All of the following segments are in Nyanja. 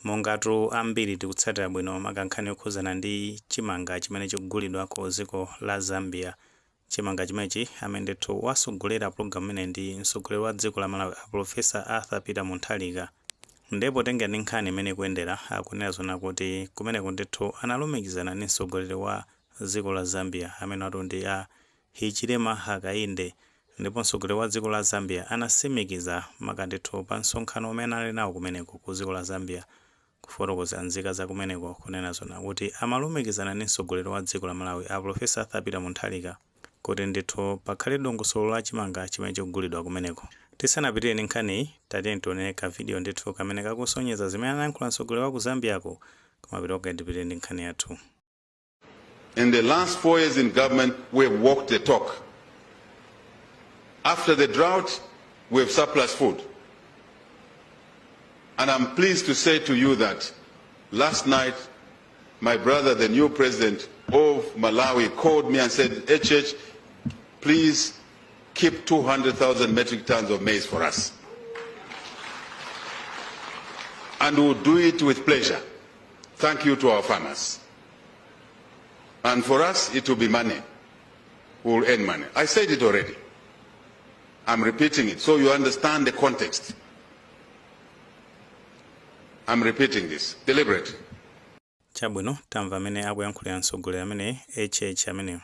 Mongatu ambiri tikutsatira bwino makankhani okhuzana ndi chimanga chimene chikugulidwa ku dziko la Zambia. Chimanga chimenechi amene ndithu wasogolera programu imene ndi mtsogoleri wa dziko la Malawi Professor Arthur Peter Mutharika. Ndipo tenga ndi nkhani imene kuyendera akunena zona kuti kumeneko ndithu analumikizana ndi mtsogoleri wa dziko la Zambia amene atu ndi Hichilema Hakainde. Ndipo mtsogoleri wa dziko la Zambia anasimikiza makandithu pa msonkhano umene ali nawo kumeneko ku dziko la Zambia kufotokoza nzika za kumeneko kunena zona kuti amalumikizana ndi mtsogoleri wa dziko la Malawi Professor Arthur Peter Mutharika kuti ndithu pakhale dongosolo la chimanga chimene chikugulidwa kumeneko. Tisanapitire ndi nkhani tatiye tione ka video ndithu kamene kakusonyeza zimene anayankhula mtsogoleri wa ku Zambiako kumapita kukadipitire ndi nkhani yathu. In the last 4 years in government, we have walked the talk. After the drought, we have surplus food. And I'm pleased to say to you that last night, my brother, the new president of Malawi, called me and said, HH, please keep 200,000 metric tons of maize for us. And we'll do it with pleasure. Thank you to our farmers. And for us, it will be money. We'll earn money. I said it already. I'm repeating it so you understand the context. I'm repeating this deliberately. Chabwino tamva amene akuyankhulira mtsogoleri amene HH amene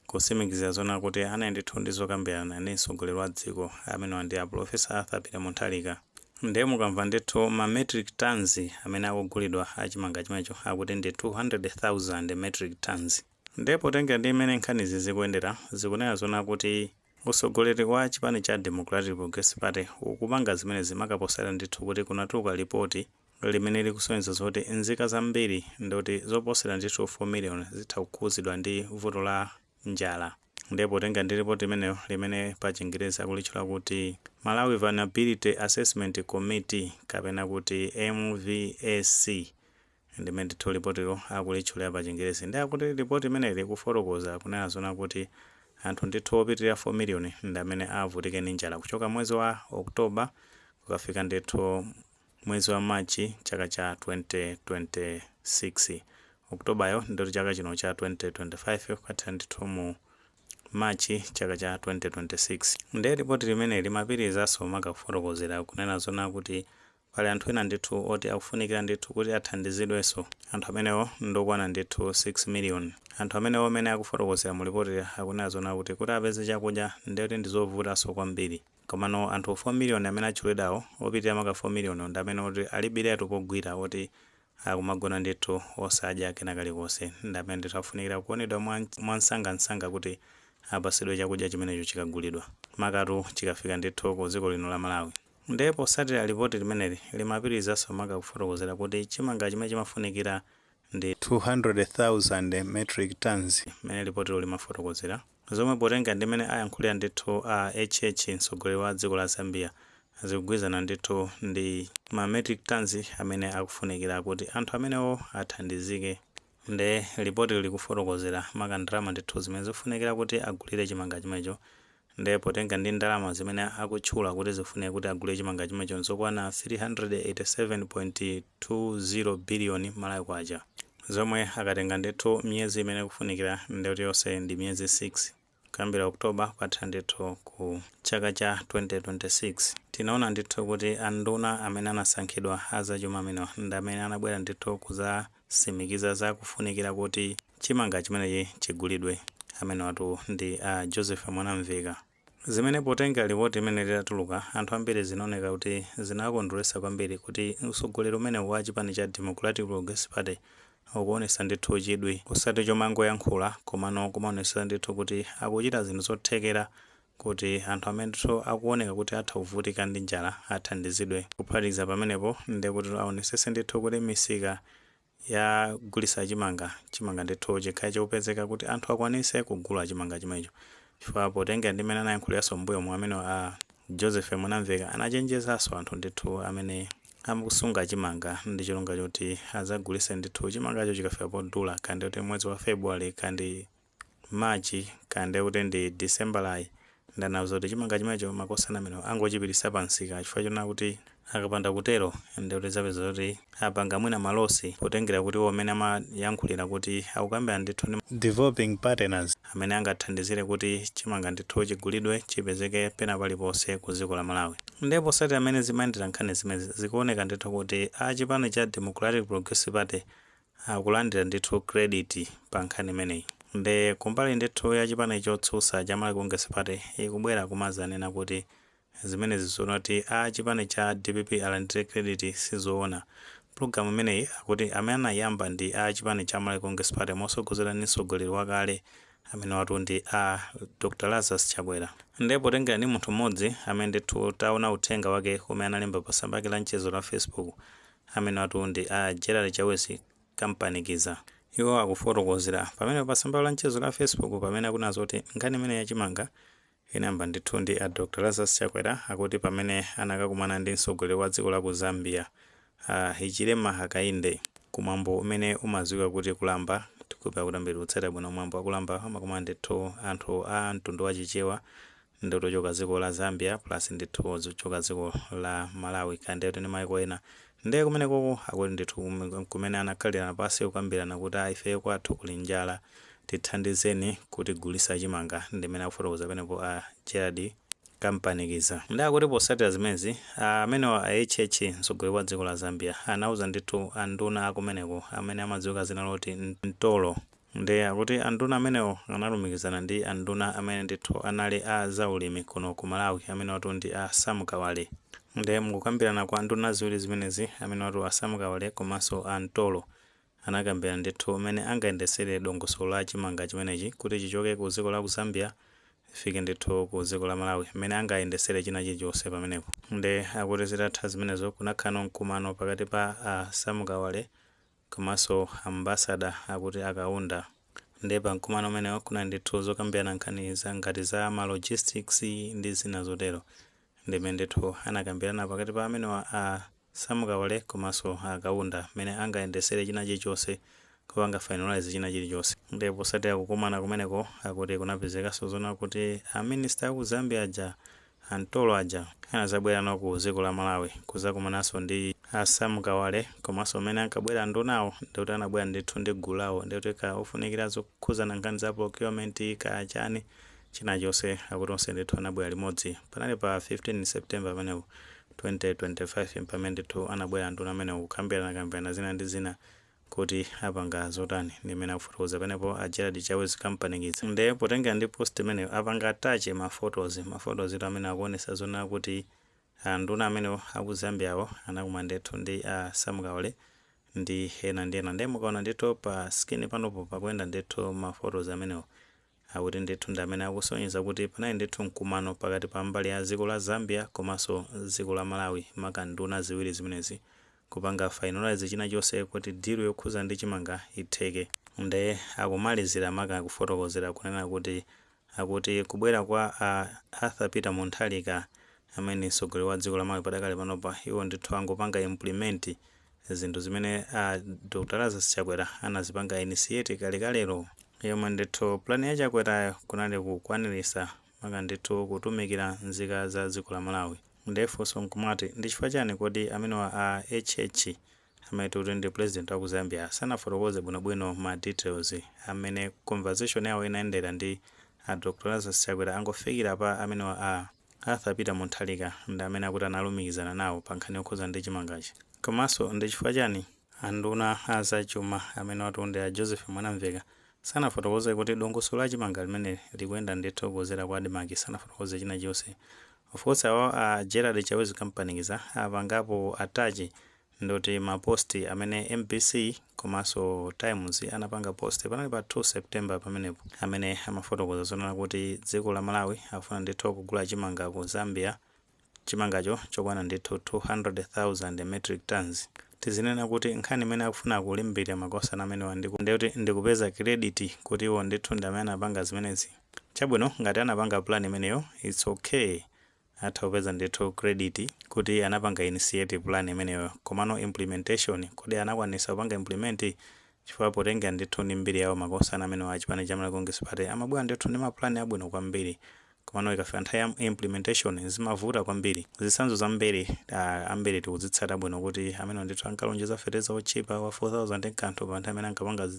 kusimikiza zona kuti anayendithu ndi zokambirana ndi mtsogoleri wa dziko amene ndi Professor Arthur Peter Mutharika. Ndiye mukamva ndithu ma metric tons amene akugulidwa achimanga chimenecho akuti ndi 200,000 metric tons. Ndipo tenga ndi imene nkhanizi zikuyendera zikunena zona kuti utsogoleri wa chipani cha Democratic Progressive Party ukupanga zimene zimakaposera ndithu kuti kunatuluka ripoti limene likusonyeza zoti nzika zambiri ndoti zoposera ndithu 4 million zitha kukhuzidwa ndi vuto la njala. Ndipo tenga ndi ripoti imeneyo limene pa Chingerezi akulitchula kuti Malawi Vulnerability Assessment Committee kapena kuti MVAC ndimene ndithu ripotilo akulitchula pa Chingerezi. Ndi akuti ripoti imeneyi ikufotokoza kunena zona kuti anthu ndithu opitirira 4 million ndi amene avutike ndi njala kuchoka mwezi wa Oktoba kukafika ndithu mwezi wa Machi chaka cha 2026. Oktobayo ndoti chaka chino cha 2025 kukatha ndithu mu Machi chaka cha 2026. Ndiye ripoti limene limapitirizanso makafotokozera kunena zona kuti pali anthu ena ndithu oti akufunikira ndithu kuti athandizidwenso. Anthu amenewo ndokwana ndithu 6 million. Anthu amenewo amene akufotokozera mu ripoti akunena zona kuti apeze chakudya ndiyoti ndizovutanso kwambiri. Komano anthu 4 million amene atchulidwawo opitirira maka 4 million ndi amene oti alibiretu pogwira oti akumagona ndithu osadya kena kalikonse ndi amene ndithu afunikira kuonedwa mwansangansanga kuti apasidwe chakudya chimenecho chikagulidwa makatu chikafika ndithu ku dziko lino la Malawi. Ndipo potsatira ripoti limeneli limapitirizanso makafotokozera kuti chimanga chimene chimafunikira ndi 200,000 metric tons mene ripotilo limafotokozera zomwe potenga ndi mene ayankhulira ndithu HH mtsogoleri wa dziko la Zambia zikugwirizana ndithu ndi ma metric tons amene akufunikira kuti anthu amenewo athandizike. Nde ripoti likufotokozera makandrama ndithu zimene zifunikira kuti agulire chimanga chimenecho. Nde potenga ndi ndalama zimene akutchula kuti zifunika kuti agulire chimanga chimenecho zokwana 387.20 billion Malawi kwacha, zomwe akatenga ndithu miyezi imene kufunikira ndiyoti yonse ndi miyezi 6 kuyambira Oktoba kukatha ndithu ku chaka cha 2026. Tinaona ndithu kuti anduna amene anasankhidwa azachuma amene ndi amene anabwera ndithu kuzasimikiza za kufunikira kuti chimanga chimenechi chigulidwe amene watu ndi Joseph Mwanamveka. Zimene potenga ripoti imene litatuluka anthu ambiri zinaoneka kuti zinakondweretsa kwambiri kuti utsogoleri umene wa chipani cha Democratic Progressive Party ukuonesa ndithu chidwi kusati chomangoyankhula komano kumaonesa ndithu kuti akuchita zinthu zothekera kuti anthu amene ndithu akuoneka kuti atha kuvutika ndi njala athandizidwe. Kuphatikiza pamenepo ndi kuti aonesese ndithu kuti misika yagulitsa chimanga ndithu chikhale chopezeka kuti anthu akwanise kugula chimanga chimenecho. Chifukwa potenga ndi mene anayankhuliranso mbuyo mu amene Joseph Mwanamveka anachenjezanso anthu ndithu amene amakusunga chimanga ndi chilonga choti azagulitse ndithu chimangacho chikafika podula kandi kuti mwezi wa February kandi Machi kandi kuti ndi December ndanazo kuti chimanga chimenecho makosana amene angochipititsa pansika chifukwa chona kuti akapanda kutero ndikuti zapeza kuti apanga mwina malosi potengera kuti omene amayankhulira kuti akukambira ndithu ndi developing partners amene angathandizire kuti chimanga ndithu chigulidwe chipezeke pena paliponse ku dziko la Malawi. Ndipo sati amene zimayendera nkhani zimene zikuoneka ndithu kuti chipani cha Democratic Progressive Party akulandira ndithu credit pa nkhani imeneyi. Nde kumbali ndithu ya chipani chotsutsa cha Malawi Congress Party ikubwera kumazanena kuti zimene zizoona kuti chipani cha DPP alandire credit sizoona. Program imeneyi akuti amene anayamba ndi chipani cha Malawi Congress Party mosogozera ndi mtsogoleri wakale amene watu ndi Dr. Lazarus Chakwera. Ndipo tengera ni munthu mmodzi amene ndithu taona uthenga wake umene analemba pa tsamba lake la mchezo la Facebook amene watu ndi Gerald Chawesi Kampanikiza. Iwo akufotokozera pamene pa tsamba la mchezo la Facebook pamene akunazo kuti nkhani imene yachimanga inayamba ndithu ndi Dr. Lazarus Chakwera akuti pamene anakakumana ndi mtsogoleri wa dziko la ku Zambia Hichilema Hakainde kumwambo umene umadziwika kuti kulamba tikupa kutambira utsata bwino mwambo akulamba amakumana ndithu anthu a mtundu wa chichewa ndoto choka dziko la Zambia plus ndithu zochoka dziko la Malawi kandi ndi maiko ena. Ndiye kumene koko akuti ndithu kumene anakhalira pasi kukambirana kuti ife kwathu kuli njala tithandizeni kuti gulisa chimanga ndimene akufotokoza penepo Gerald Kampanikiza. Ndiye akuti posatira zimezi amene wa HH mtsogoleri wa dziko la Zambia anauza ndithu anduna akumeneko amene amadziwika zina loti Ntolo. Ndiye akuti anduna amenewo analumikizana ndi anduna amene ndithu anali zaulimi kuno ku Malawi amene watu ndi Sam Kawale. Ndiye mukukambirana kwa anduna ziwiri zimenezi amene watu Sam Kawale komanso Ntolo anakambirana ndithu amene angayendesere dongosolo la chimanga chimenechi kuti chichoke ku dziko la ku Zambia ifike ndithu ku dziko la Malawi amene angayendesere china chilichonse pamenepo. Ndiye akuti zitatha zimenezo kunakhano mkumano pakati pa Sam Kawale komanso ambassador akuti akaunda. Ndiye pa mkumano umenewo kuna ndithu zokambirana nkhani za ngati za logistics ndi zina zotero. Ndimene ndithu anakambirana pakati pa amene wa Sam Kawale komanso akaunda amene angayendesere china chilichonse kupanga finalize china chilichonse. Ndiye posatira kukumana kumeneko akuti kunapezekanso zoona kuti minister aku Zambia aja Ntolo aja anazabwera no ku dziko la Malawi kuzakumananso ndi Sam Kawale komanso amene ankabwera ndunawo ndikuti anabwera ndithu ndi gulu lawo ndikuti kaufunikira zokhuzana nkhani za procurement kachani china chonse akuti onse ndithu anabwera limodzi. Panali pa 15 September pamenepo 2025 pamene ndithu anabwera nduna amene kukambirana zina ndi zina kuti apanga zotani ndimene akufotokoza penepo Gerald Chawesi Kampanikiza. Ndiye potengera ndi post imene apanga attach mafotos amene akuonesa zoona kuti nduna amene aku Zambiawo anakumana ndithu ndi Sam Kawale ndi ena. Ndiye mukaona ndithu pa screen panopo pakuenda ndithu mafotos amenewo akuti ndithu ndi amene akusonyeza kuti panali ndithu mkumano pakati pa mbali ya dziko la Zambia komanso dziko la Malawi maka nduna ziwiri zimenezi kupanga finalize china chonse kuti deal yokhuza ndi chimanga itheke. Ndiye akumalizira maka kufotokozera kunena kuti akuti kubwera kwa Arthur Peter Mutharika amene mtsogoleri wa dziko la Malawi padakale panopa iwo ndithu angopanga implement zinthu zimene Dr. Lazarus Chakwera anazipanga initiate kalekalero. Yomwe ndithu plan ya Chakwera kunali kukwanirisa maka ndithu kutumikira nzika za dziko la Malawi. Ndefunso nkumati ndi chifukwa chani kodi amene wa HH amene kuti ndi president wa ku Zambia sanafotokoze bwinobwino ma details amene conversation yawo inayendera ndi Dr. Lazarus Chakwera angofikira pa amene wa Arthur Peter Mutharika ndi amene akuti analumikizana nawo pa nkhani yokhuza ndi chimangachi. Komanso ndi chifukwa chani anduna azachuma amene watu ndi Joseph Mwanamveka sanafotokoze kuti dongosolo la chimanga limene likuyenda ndithu kuzera kwa Demaki sanafotokoze china chonse. Of course Gerald Chawesi Kampanikiza apangapo attach ndoti maposti amene MBC komanso Times anapanga post panali pa 2 September pamenepo amene amafotokoza zoona kuti dziko la Malawi afuna ndithu kugula chimanga ku Zambia chimangacho chokwana ndithu 200,000 metric tons. Tizinena kuti nkhani imene akufuna kulimbira makosana amene ndikuti ndikupeza credit kuti iwo ndithu ndi amene anapanga zimenezi. Chabwino ngati anapanga plan imeneyo it's okay. Ataweza ndithu credit kuti anapanga initiative plan imeneyo komano implementation kuti anakwanisa kupanga implement chifukwa potenga ndithu ndi mbiri yawo makosana amene wa chipani cha Malawi Congress Party amabwera ndithu ndi ma plan abwino kwambiri komano ikafika nthawi ya implementation zimavuta kwambiri. Zitsanzo zambiri ambiri tikuzitsata bwino kuti amene ndithu ankalonjeza fertilizer ochipa wa 4000 nkanthu pa nthawi amene ankapanga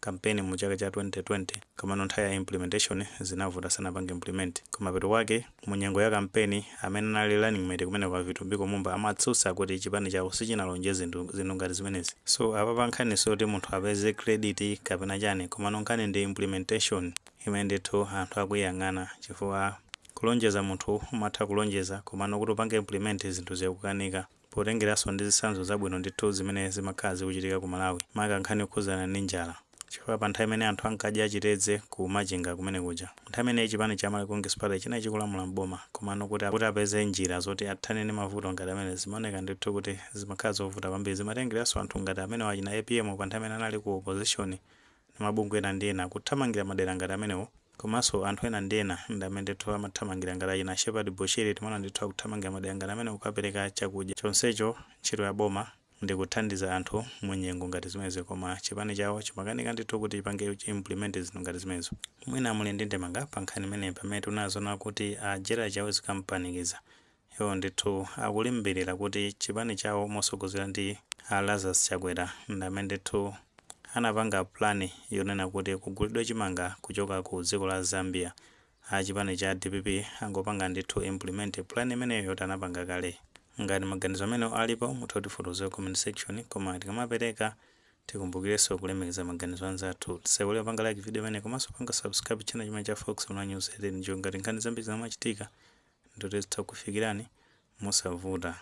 kampeni mu chaka cha 2020 komano nthawi ya implementation zinavuta sanapange implement. Koma peto wake mu nyengo ya kampeni amene anali running mate kumene kwa Vitumbiko Mumba amatsutsa kuti chipani chawo sichinalonjeze zinthu ngati zimenezi. So apa pankhaniso kuti munthu apeze credit kapena chani komano nkhani ndi implementation imene ndithu anthu akuyang'ana chifukwa kulonjeza munthu umatha kulonjeza komano kuti upange implement zinthu zikukanika. Potengeranso ndi zitsanzo zabwino ndithu zimene zimakhala zikuchitika ku Malawi maka nkhani yokhuzana ndi njala chifukwa pa nthawi imene anthu ankadya chitedze ku Machinga kumene kuja nthawi imene chipani cha Malawi Congress Party chinali chikulamula mboma komano kuti apeze njira zoti athane ndi mavuto ngati amene zimaoneka ndithu kuti zimakhala zovuta kwambiri. Zimatengeranso anthu ngati amene wachina APM pa nthawi imene anali ku opposition ndi mabungwe ena ndi ena kuthamangira madera ngati amenewo. Komanso anthu ena ndi ena ndi amene ndithu amathamangira ngati achina Shepherd Bushiri timaona ndithu akuthamangira madera ngati amene kukapereka chakudya. Chonsecho ntchito ya boma ndi kuthandiza anthu mu nyengo ngati zimenezo koma chipani chawo chimakanika ndithu kuti ipange implement zinthu ngati zimenezo. Mwina muli ndi ndemanga pa nkhani imene pamene tunazona kuti Gerald Chawezi kampanikiza iwo ndithu akulimbirira kuti chipani chawo mosogozera ndi Lazarus Chakwera ndi amene ndithu anapanga plani yonena kuti kugulidwa chimanga kuchoka ku dziko la Zambia. Chipani cha DPP angopanga ndithu implement plan imeneyo yoti anapanga kale. Ngati maganizo amene alipo mutha kutifotokozera comment section koma tikamapereka tikumbukirenso kulemekeza maganizo anzathu. Tisaiwale kupanga like video imene komanso panga subscribe channel chimene cha Fox Online News ngati nkhani zambiri zamachitika ndoti zitha kufikirani mosavuta.